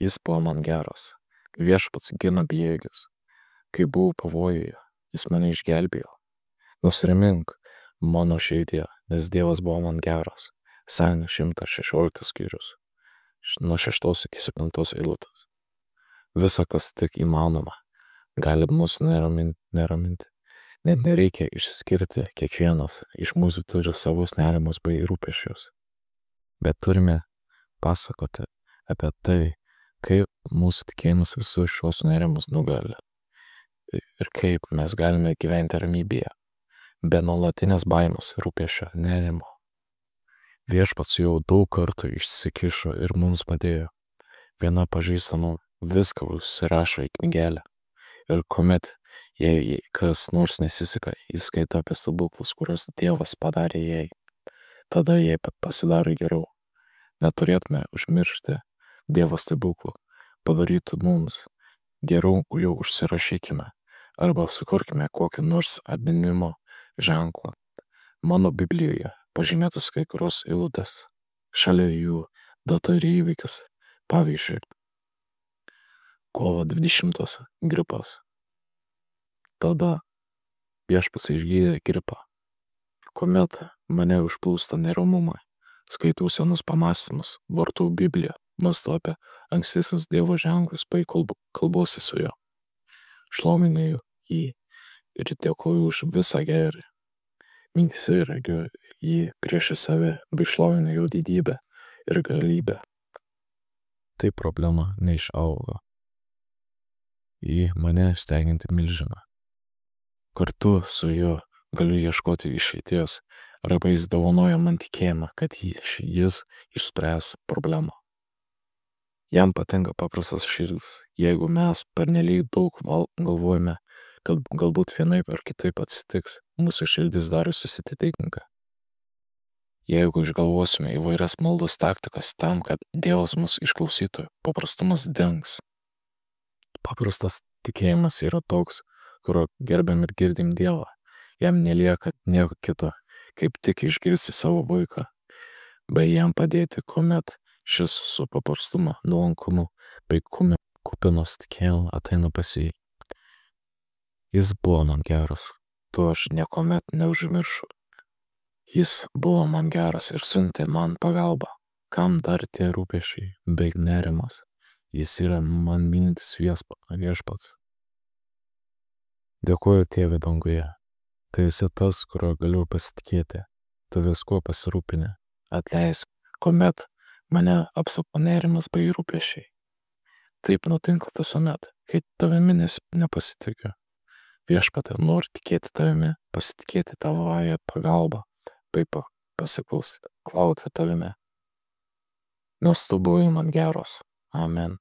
Jis buvo man geras. Viešpats gina bejėgius. Kai buvau pavojuje, jis mane išgelbėjo. Nusiramink mano širdie, nes Dievas buvo man geras. Psalmė 116 skyrius. Nuo 6 iki 7 eilutės. Visa, kas tik įmanoma, gali mus neraminti. Net nereikia išskirti, kiekvienas iš mūsų turi savus nerimus bei rūpesčius. Bet turime pasakoti apie tai, kaip mūsų tikėjimas visus šios nerimus nugali. Ir kaip mes galime gyventi ramybėje, be nuolatinės baimės, rūpesčio, nerimo. Viešpats jau daug kartų išsikišo ir mums padėjo. Viena pažįstama viską užsirašo į knygelę. Ir kuomet jei kas nors nesiseka, jis skaito apie stebuklus, kuriuos Dievas padarė jai. Tada jai pasidaro geriau. Neturėtume užmiršti Dievo stebuklų. Padarytų mums geriau jau užsirašykime. Arba sukurkime kokį nors atminimo ženklą. Mano Biblijoje pažymėtas kai kurios eilutės. Šalia jų data ir įvykis. Pavyzdžiui, kovo 20 gripas. Tada Viešpats išgydė gripą. Kuomet mane užplūsta neramumai, skaitau senus pamąstymus, vartau Bibliją, mąstau apie ankstesnius Dievo ženklus, bei kalbuosi su juo. Šlovinu jį ir dėkoju už visą gėrį. Mintyse regiu jį prieš save, bei šlovinu jo didybę ir galybę. Tai problema neišaugo į mane stengiantį milžiną. Kartu su juo galiu ieškoti išeities, arba jis dovanoja man tikėjimą, kad jis išspręs problemą. Jam patinka paprastas širdis. Jeigu mes pernelyg daug galvojame, kad galbūt vienaip ar kitaip atsitiks, mūsų širdis dar susitikinka. Jeigu išgalvosime įvairias maldos taktikas tam, kad Dievas mus išklausytų, paprastumas dings. Paprastas tikėjimas yra toks, kurio gerbiam ir girdim Dievą. Jam nelieka nieko kito, kaip tik išgirsti savo vaiką, bei jam padėti, kuomet šis su paprastumu, nuolankumu bei kupinos tikėjimu ateina pas jį. Jis buvo man geras, to aš niekuomet neužmiršiu. Jis buvo man geras ir siuntė man pagalbą. Kam dar tie rūpesčiai bei nerimas? Jis yra man mylintis viešpats. Dėkuoju Tėve danguje. Tai esi tas, kurio galiu pasitikėti. Tu viskuo pasirūpini. Atleisk, kuomet mane apsupa nerimas bei rūpesčiai. Taip nutinka visuomet, kai tavimi nepasitikiu. Viešpatie, noriu tikėti tavimi, pasitikėti tavoje pagalbą, bei pasiklausti tavimi. Nes tu buvai man geras. Amen.